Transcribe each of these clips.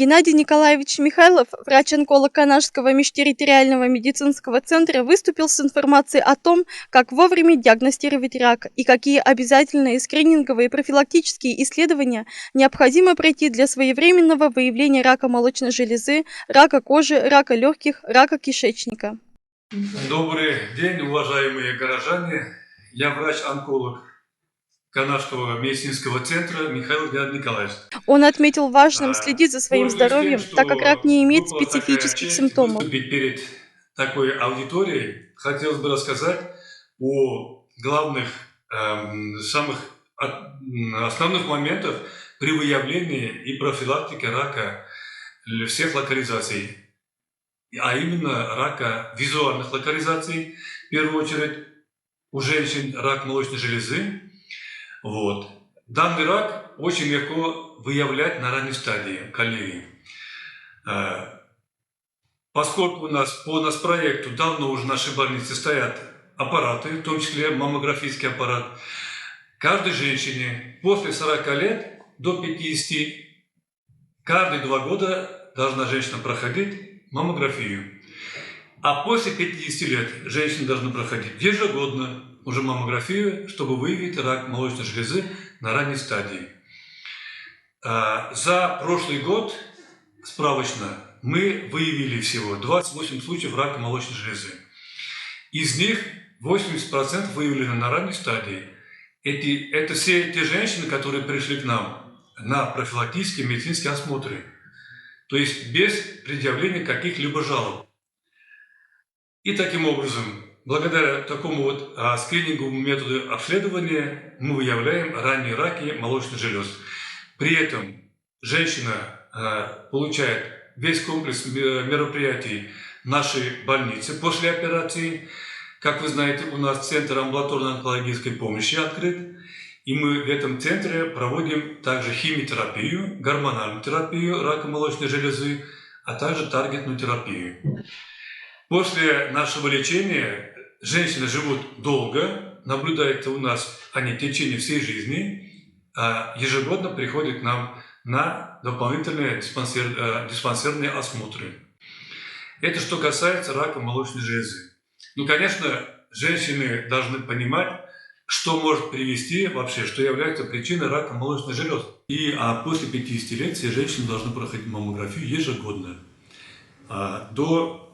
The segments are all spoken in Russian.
Геннадий Николаевич Михайлов, врач-онколог Канашского межтерриториального медицинского центра, выступил с информацией о том, как вовремя диагностировать рак и какие обязательные скрининговые и профилактические исследования необходимо пройти для своевременного выявления рака молочной железы, рака кожи, рака легких, рака кишечника. Добрый день, уважаемые горожане. Я врач-онколог Канашского медицинского центра Михайлов Геннадий Николаевич. Он отметил важным следить за своим здоровьем, так как рак не имеет выпала такая специфических честь симптомов. выступить перед такой аудиторией. Хотелось бы рассказать о главных, самых основных моментах при выявлении и профилактике рака всех локализаций, а именно рака визуальных локализаций, в первую очередь у женщин рак молочной железы. Данный рак очень легко выявлять на ранней стадии, коллеги. Поскольку у нас по проекту давно уже в нашей больнице стоят аппараты, в том числе маммографический аппарат, каждой женщине после 40 лет до 50, каждые 2 года должна женщина проходить маммографию. А после 50 лет женщины должны проходить ежегодно уже маммографию, чтобы выявить рак молочной железы на ранней стадии. За прошлый год, справочно, мы выявили всего 28 случаев рака молочной железы. Из них 80% выявлены на ранней стадии. Это все те женщины, которые пришли к нам на профилактические медицинские осмотры, то есть без предъявления каких-либо жалоб. И таким образом, благодаря такому скрининговому методу обследования мы выявляем ранние раки молочных желез. При этом женщина получает весь комплекс мероприятий нашей больницы после операции. Как вы знаете, у нас центр амбулаторной онкологической помощи открыт, и мы в этом центре проводим также химиотерапию, гормональную терапию рака молочной железы, а также таргетную терапию. После нашего лечения женщины живут долго, наблюдается у нас они в течение всей жизни, а ежегодно приходят к нам на дополнительные диспансерные осмотры. Это что касается рака молочной железы. Конечно, женщины должны понимать, что может привести вообще, что является причиной рака молочной железы. А после 50 лет все женщины должны проходить маммографию ежегодно до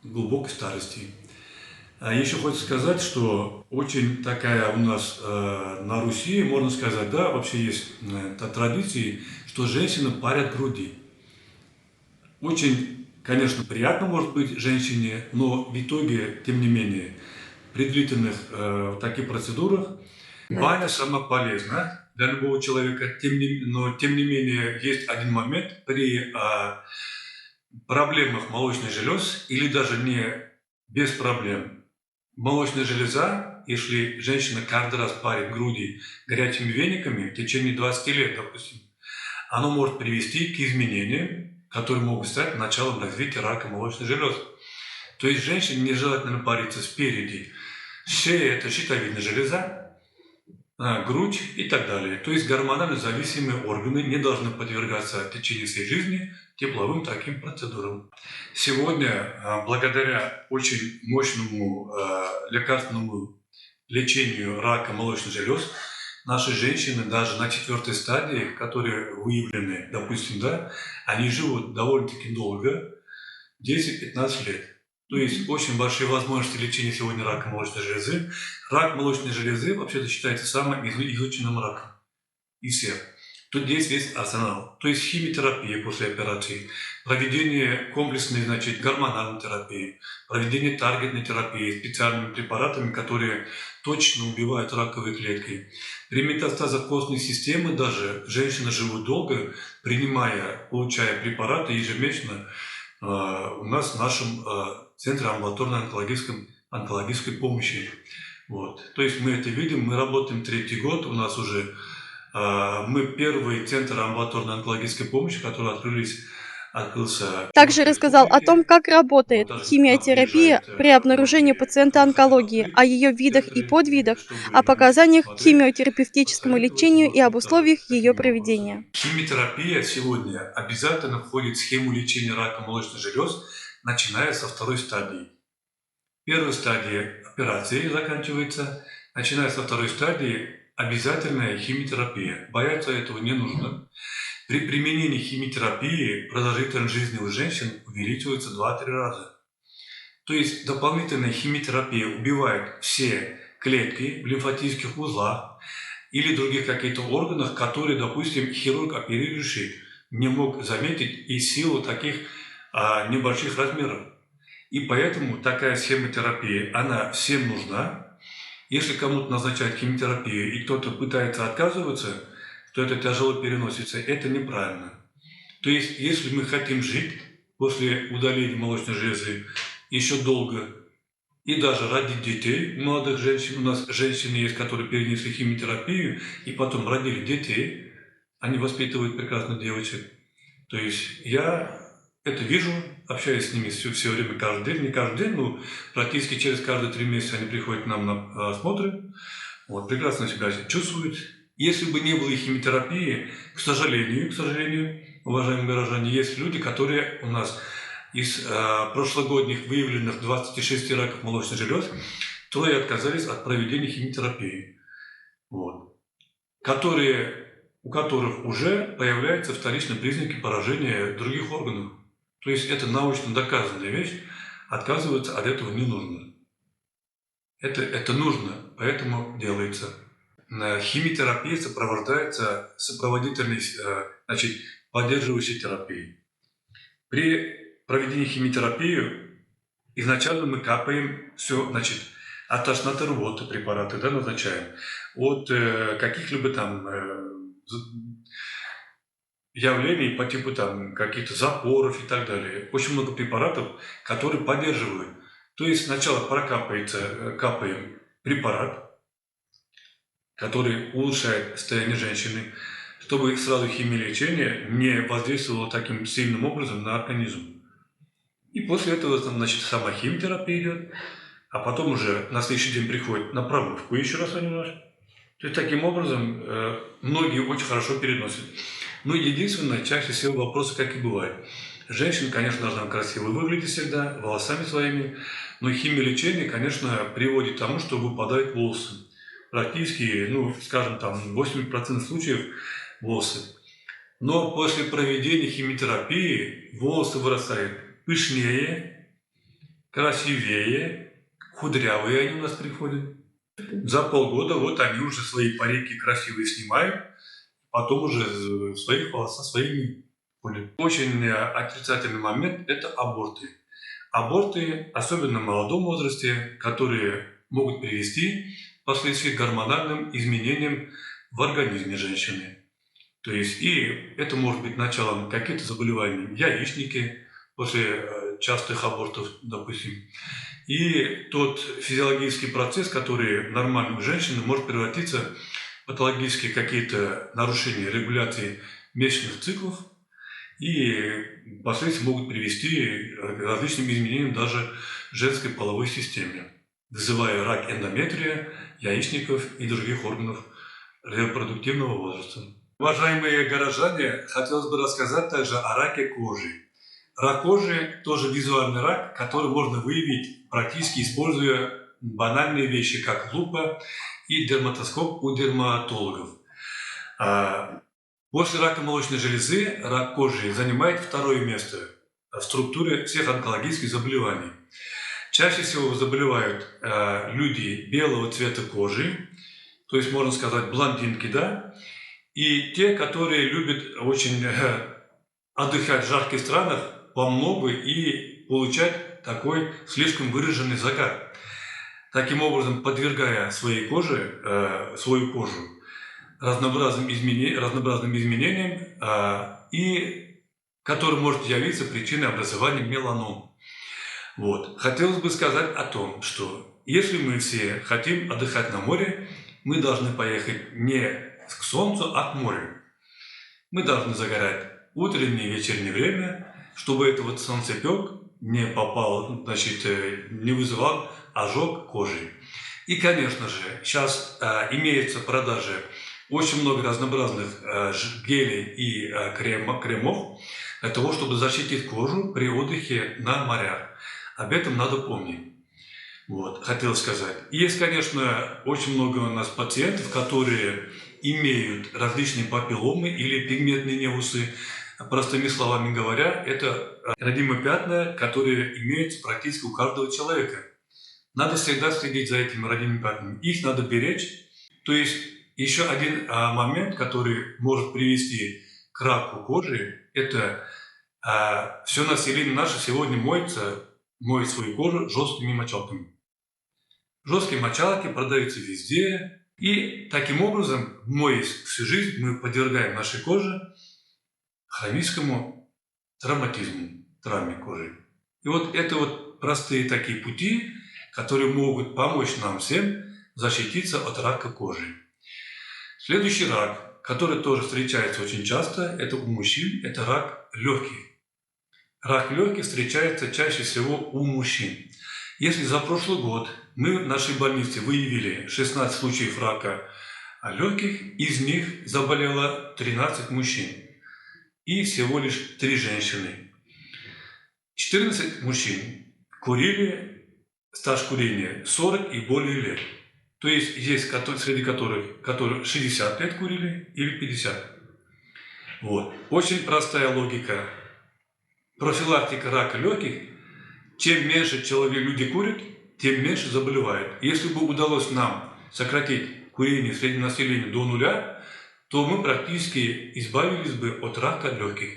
глубокой старости. Еще хочется сказать, что очень такая у нас на Руси, можно сказать, да, вообще есть традиции, что женщины парят груди. Очень, конечно, приятно может быть женщине, но в итоге, тем не менее, при длительных таких процедурах баня сама полезна для любого человека, но тем не менее есть один момент при проблемах молочных желез или даже не без проблем. Молочная железа, если женщина каждый раз парит груди горячими вениками в течение 20 лет, допустим, оно может привести к изменениям, которые могут стать началом развития рака молочной железы. То есть женщине нежелательно париться спереди. Шея – это щитовидная железа, грудь и так далее. То есть гормонально зависимые органы не должны подвергаться в течение всей жизни тепловым таким процедурам. Сегодня, благодаря очень мощному лекарственному лечению рака молочных желез, наши женщины даже на 4-й стадии, которые выявлены, допустим, да, они живут довольно-таки долго, 10-15 лет. То есть очень большие возможности лечения сегодня рака молочной железы. Рак молочной железы вообще-то считается самым изученным раком из всех. Тут есть весь арсенал. То есть химиотерапия после операции, проведение комплексной, гормональной терапии, проведение таргетной терапии специальными препаратами, которые точно убивают раковые клетки. При метастазах костной системы даже женщины живут долго, получая препараты ежемесячно у нас в нашем центре амбулаторной онкологической помощи. То есть мы это видим, мы работаем 3-й год, у нас уже мы первый центр амбулаторной онкологической помощи, который открылись открылся Также Курской рассказал о том, республике. как Вот работает даже к нам химиотерапия приезжают при обнаружении многие пациента профессора онкологии, о докторы, ее видах и сестры, подвидах, чтобы о лично показаниях к посмотреть, химиотерапевтическому посоветоваться, лечению и может об быть, тоже условиях ее какими вопросами. проведения. Химиотерапия сегодня обязательно входит в схему лечения рака молочных желез, начиная со второй стадии. Первая стадия операции заканчивается, начиная со второй стадии обязательная химиотерапия. Бояться этого не нужно. При применении химиотерапии продолжительность жизни у женщин увеличивается в 2-3 раза. То есть дополнительная химиотерапия убивает все клетки в лимфатических узлах или других каких-то органах, которые, допустим, хирург, оперирующий, не мог заметить из силы таких небольших размеров. И поэтому такая схема терапии, она всем нужна. Если кому-то назначают химиотерапию и кто-то пытается отказываться, то это тяжело переносится. Это неправильно. То есть, если мы хотим жить после удаления молочной железы еще долго и даже родить детей, молодых женщин, у нас женщины есть, которые перенесли химиотерапию и потом родили детей, они воспитывают прекрасных девочек. То есть я это вижу, общаюсь с ними все время, каждый день, не каждый день, но практически через каждые 3 месяца они приходят к нам на осмотры, вот, прекрасно себя чувствуют. Если бы не было и химиотерапии, к сожалению, уважаемые горожане, есть люди, которые у нас из прошлогодних выявленных 26 раков молочных желез, трое отказались от проведения химиотерапии, вот, у которых уже появляются вторичные признаки поражения других органов. То есть это научно доказанная вещь, отказываться от этого не нужно. Это нужно, поэтому делается. Химиотерапия сопровождается сопроводительной, поддерживающей терапией. При проведении химиотерапии изначально мы капаем все, от тошноты, рвоты препараты, да, назначаем, от каких-либо там явлений по типу там каких-то запоров и так далее. Очень много препаратов, которые поддерживают. То есть сначала капаем препарат, который улучшает состояние женщины, чтобы сразу химиолечение не воздействовало таким сильным образом на организм. И после этого, сама химиотерапия идет, а потом уже на следующий день приходит на промывку еще раз они у нас. То есть таким образом многие очень хорошо переносят. Но единственное, чаще всего вопросы, как и бывает. Женщина, конечно, должна красиво выглядеть всегда, волосами своими, но химиолечение, конечно, приводит к тому, что выпадают волосы. Практически, 80% случаев волосы. Но после проведения химиотерапии волосы вырастают пышнее, красивее, худрявые они у нас приходят. За полгода вот они уже свои парики красивые снимают, потом уже своих волос со своими ходят. Очень отрицательный момент – это аборты. Аборты, особенно в молодом возрасте, которые могут привести впоследствии к гормональным изменениям в организме женщины. То есть и это может быть началом каких-то заболеваний яичники после частых абортов, допустим. И тот физиологический процесс, который нормально у женщины, может превратиться в патологические какие-то нарушения регуляции месячных циклов и впоследствии могут привести к различным изменениям даже в женской половой системе, вызывая рак эндометрия, яичников и других органов репродуктивного возраста. Уважаемые горожане, хотелось бы рассказать также о раке кожи. Рак кожи – тоже визуальный рак, который можно выявить, практически используя банальные вещи, как лупа и дерматоскоп у дерматологов. После рака молочной железы рак кожи занимает второе место в структуре всех онкологических заболеваний. Чаще всего заболевают люди белого цвета кожи, то есть, можно сказать, блондинки, да, и те, которые любят очень отдыхать в жарких странах по много и получать такой слишком выраженный загар. Таким образом, подвергая свою кожу разнообразным изменениям, и который может явиться причиной образования меланом. Вот. Хотелось бы сказать о том, что если мы все хотим отдыхать на море, мы должны поехать не к солнцу, а к морю. Мы должны загорать утреннее и вечернее время, чтобы этот солнцепек не попал, значит, не вызывал ожог кожи. И, конечно же, сейчас имеется в продаже очень много разнообразных гелей и кремов для того, чтобы защитить кожу при отдыхе на морях. Об этом надо помнить. Вот, хотел сказать. Есть, конечно, очень много у нас пациентов, которые имеют различные папилломы или пигментные невусы. Простыми словами говоря, это родимые пятна, которые имеются практически у каждого человека. Надо всегда следить за этими родимыми пятнами. Их надо беречь. То есть еще один момент, который может привести к раку кожи, это все население наше сегодня моет свою кожу жесткими мочалками. Жесткие мочалки продаются везде. И таким образом, моясь всю жизнь, мы подвергаем нашей коже хроническому травматизму, травме кожи. И вот это вот простые такие пути, которые могут помочь нам всем защититься от рака кожи. Следующий рак, который тоже встречается очень часто, это у мужчин, это рак легких. Рак легких встречается чаще всего у мужчин. Если за прошлый год мы в нашей больнице выявили 16 случаев рака легких, из них заболело 13 мужчин и всего лишь 3 женщины. 14 мужчин курили, стаж курения 40 и более лет. То есть среди которых 60 лет курили или 50. Вот. Очень простая логика. Профилактика рака легких. Чем меньше люди курят, тем меньше заболевают. Если бы удалось нам сократить курение среди населения до нуля, то мы практически избавились бы от рака легких.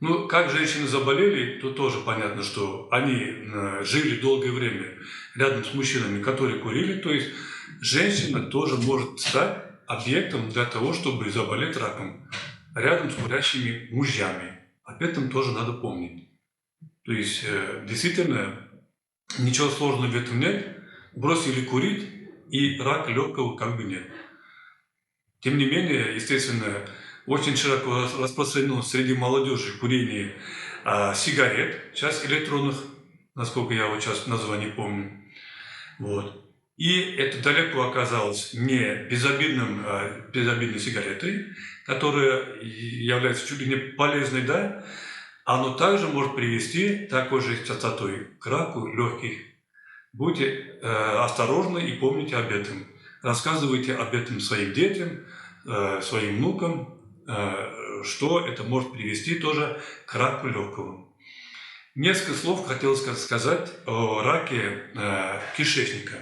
Ну, как женщины заболели, то тоже понятно, что они жили долгое время рядом с мужчинами, которые курили. То есть женщина тоже может стать объектом для того, чтобы заболеть раком рядом с курящими мужьями. Об этом тоже надо помнить. То есть, действительно, ничего сложного в этом нет. Бросили курить, и рак легкого как бы нет. Тем не менее, естественно, очень широко распространено среди молодежи курение сигарет, сейчас электронных, насколько я вот сейчас название помню. Вот. И это далеко оказалось не безобидной сигаретой, которая является чуть ли не полезной, да, оно также может привести такой же частотой к раку легких. Будьте осторожны и помните об этом. Рассказывайте об этом своим детям, своим внукам, что это может привести тоже к раку легкого. Несколько слов хотел сказать о раке кишечника.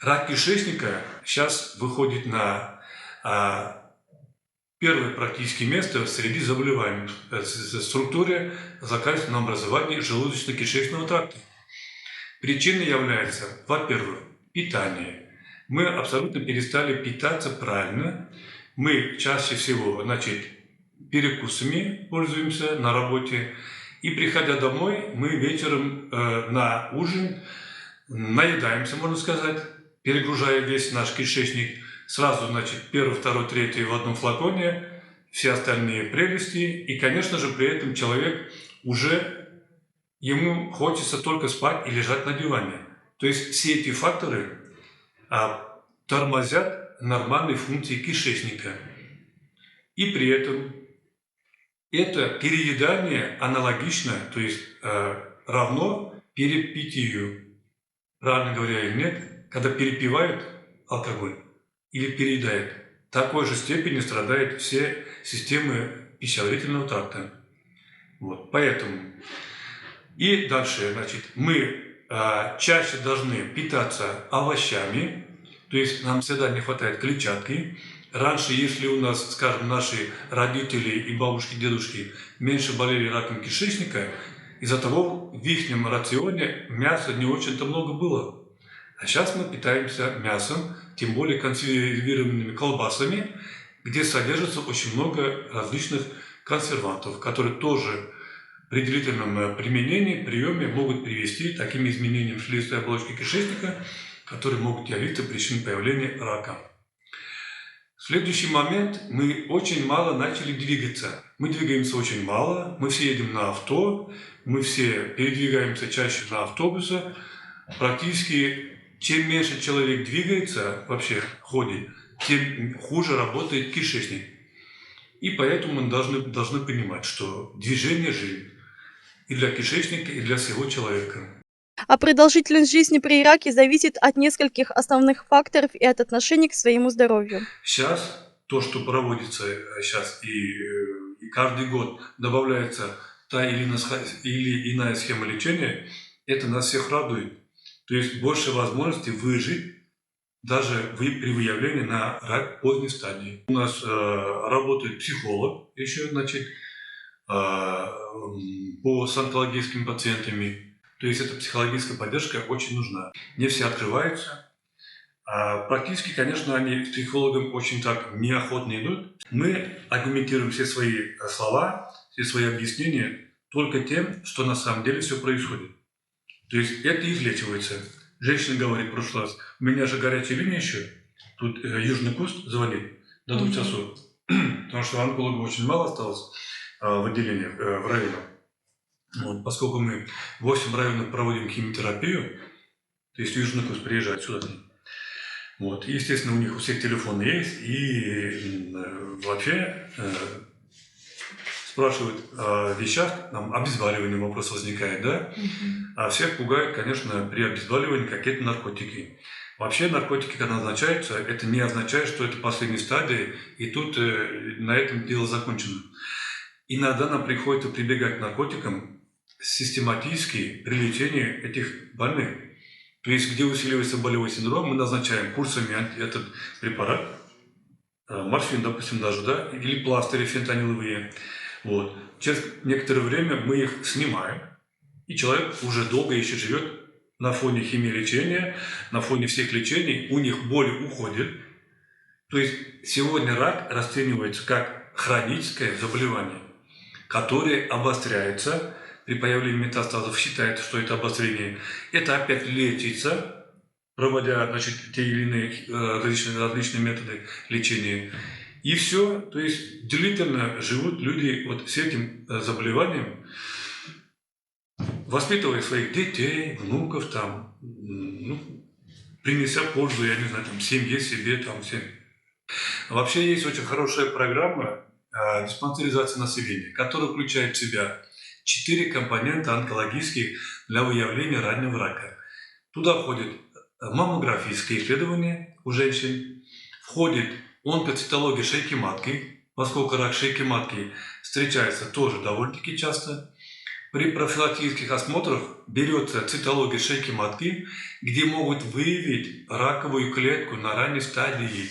Рак кишечника сейчас выходит на первое практически место среди заболеваний в структуре злокачественного образования желудочно-кишечного тракта. Причиной является, во-первых, питание. Мы абсолютно перестали питаться правильно. Мы чаще всего, перекусами пользуемся на работе. И приходя домой, мы вечером на ужин наедаемся, можно сказать, перегружая весь наш кишечник. Сразу, первый, второй, третий в одном флаконе, все остальные прелести. И, конечно же, при этом человек ему хочется только спать и лежать на диване. То есть все эти факторы тормозят нормальные функции кишечника. И при этом это переедание аналогично, то есть равно перепитию. Правильно говоря или нет, когда перепивают алкоголь или переедают, в такой же степени страдают все системы пищеварительного тракта. Вот, поэтому. И дальше, мы чаще должны питаться овощами, то есть нам всегда не хватает клетчатки. Раньше, если у нас, скажем, наши родители и бабушки, дедушки меньше болели раком кишечника, из-за того в их рационе мяса не очень-то много было. А сейчас мы питаемся мясом, тем более консервированными колбасами, где содержится очень много различных консервантов, которые тоже при длительном применении, приеме могут привести к таким изменениям слизистой оболочки кишечника, которые могут явиться причиной появления рака. Следующий момент, мы очень мало начали двигаться. Мы двигаемся очень мало, мы все едем на авто, мы все передвигаемся чаще на автобусах. Практически, чем меньше человек двигается, вообще ходит, тем хуже работает кишечник. И поэтому мы должны понимать, что движение – жизнь и для кишечника, и для всего человека. А продолжительность жизни при раке зависит от нескольких основных факторов и от отношения к своему здоровью. Сейчас то, что проводится сейчас и каждый год добавляется та или иная схема лечения, это нас всех радует. То есть больше возможностей выжить даже при выявлении на рак поздней стадии. У нас работает психолог еще, значит, по с онкологическими пациентами. То есть эта психологическая поддержка очень нужна. Не все открываются. Практически, конечно, они с психологом очень так неохотно идут. Мы аргументируем все свои слова, все свои объяснения только тем, что на самом деле все происходит. То есть это излечивается. Женщина говорит в прошлый раз: у меня же горячая линия еще, тут Южный Куст звонит до 2 часов, потому что онкологов очень мало осталось в отделениях, в районах. Вот, поскольку мы 8 районов проводим химиотерапию, то есть Южный Куст приезжает сюда. Вот. И, естественно, у них у всех телефоны есть, и вообще спрашивают о вещах, там обезболивание вопрос возникает, да? А всех пугает, конечно, при обезболивании какие-то наркотики. Вообще наркотики, когда назначаются, это не означает, что это последняя стадия, и тут на этом дело закончено. Иногда нам приходится прибегать к наркотикам систематически при лечении этих больных. То есть, где усиливается болевой синдром, мы назначаем курсами этот препарат, морфин, допустим, даже, да, или пластыри фентаниловые. Вот. Через некоторое время мы их снимаем, и человек уже долго еще живет на фоне химиолечения, на фоне всех лечений, у них боли уходят. То есть сегодня рак расценивается как хроническое заболевание, которое обостряется при появлении метастазов. Считается, что это обострение. Это опять лечится, проводя, значит, те или иные различные методы лечения. И все, то есть длительно живут люди вот с этим заболеванием, воспитывая своих детей, внуков, там, принеся пользу, я не знаю, там, семье, себе, там, всем. Вообще есть очень хорошая программа диспансеризации населения, которая включает в себя 4 компонента онкологических для выявления раннего рака. Туда входит маммографическое исследование у женщин, входит онкоцитология шейки матки, поскольку рак шейки матки встречается тоже довольно-таки часто. При профилактических осмотрах берется цитология шейки матки, где могут выявить раковую клетку на ранней стадии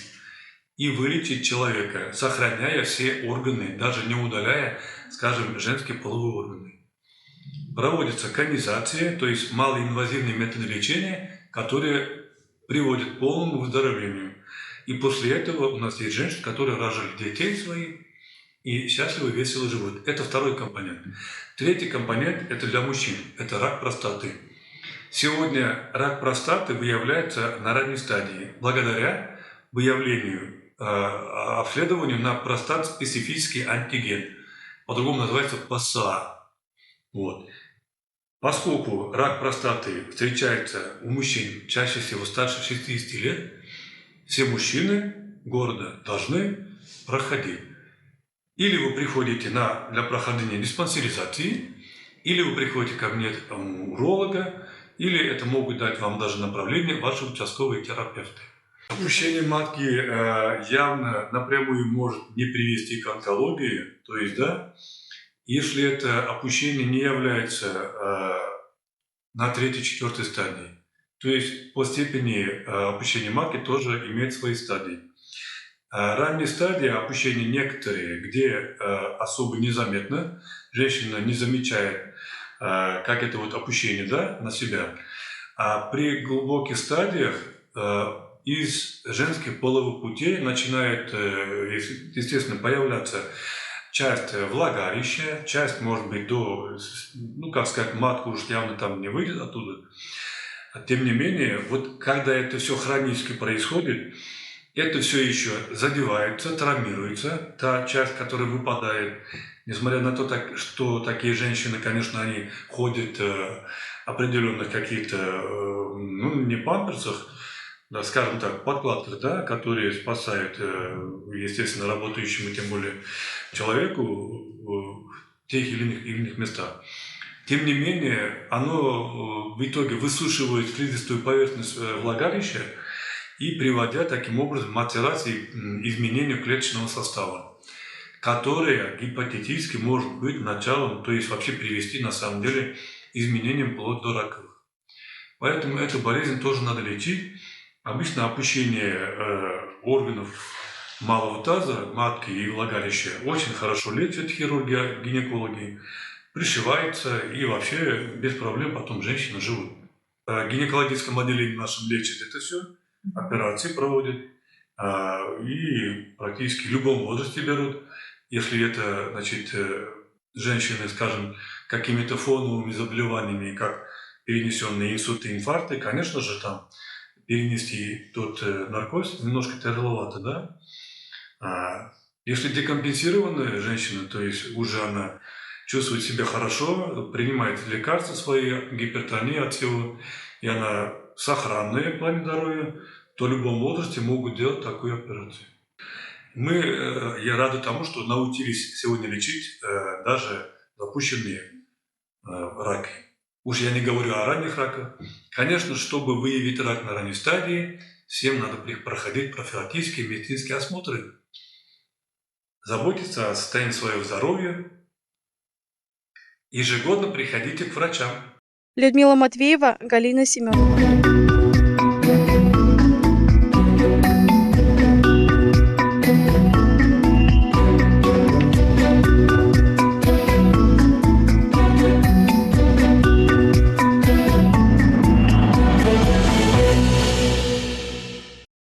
и вылечить человека, сохраняя все органы, даже не удаляя, скажем, женские половые органы. Проводится конизация, то есть малоинвазивные методы лечения, которые приводят к полному выздоровлению. И после этого у нас есть женщины, которые рожали детей своих и счастливо и весело живут. Это второй компонент. Третий компонент – это для мужчин. Это рак простаты. Сегодня рак простаты выявляется на ранней стадии благодаря выявлению, обследованию на простат-специфический антиген. По-другому называется ПСА. Вот. Поскольку рак простаты встречается у мужчин чаще всего старше 60 лет, все мужчины города должны проходить. Или вы приходите для прохождения диспансеризации, или вы приходите ко мне уролога, или это могут дать вам даже направление ваши участковые терапевты. Опущение матки явно напрямую может не привести к онкологии, то есть, да, если это опущение не является на 3-4 стадии. То есть по степени опущения матки тоже имеет свои стадии. Ранние стадии опущения некоторые, где особо незаметно, женщина не замечает, как это вот опущение, да, на себя. А при глубоких стадиях из женских половых путей начинает, естественно, появляться часть влагалища, часть, может быть, как сказать, матка уж явно там не выйдет оттуда. Тем не менее, вот когда это все хронически происходит, Это все еще задевается, травмируется, та часть, которая выпадает. Несмотря на то, что такие женщины, конечно, они ходят определенных каких-то, ну, не памперсах, да, скажем так, подкладках, да, которые спасают, естественно, работающему, тем более человеку в тех или иных местах. Тем не менее, оно в итоге высушивает слизистую поверхность влагалища и приводя таким образом к мацерации, изменению клеточного состава, которое гипотетически может быть началом, то есть вообще привести на самом деле изменениям вплоть до раковых. Поэтому эту болезнь тоже надо лечить. Обычно опущение органов малого таза, матки и влагалища очень хорошо лечат хирурги, гинекологи, пришивается и вообще без проблем потом женщины живут. В гинекологическом отделении нашем лечат это все, операции проводят и практически в любом возрасте берут. Если это, значит, женщины, скажем, какими-то фоновыми заболеваниями, как перенесенные инсульты, инфаркты, конечно же, там перенести тот наркоз немножко тяжеловато, да? Если декомпенсированная женщина, то есть уже она чувствует себя хорошо, принимает лекарства свои, гипертония от всего, и она сохранная в плане здоровья, то в любом возрасте могут делать такую операцию. Я рады тому, что научились сегодня лечить даже запущенные раки. Уж я не говорю о ранних раках. Конечно, чтобы выявить рак на ранней стадии, всем надо проходить профилактические медицинские осмотры, заботиться о состоянии своего здоровья. Ежегодно приходите к врачам. Людмила Матвеева, Галина Семенова.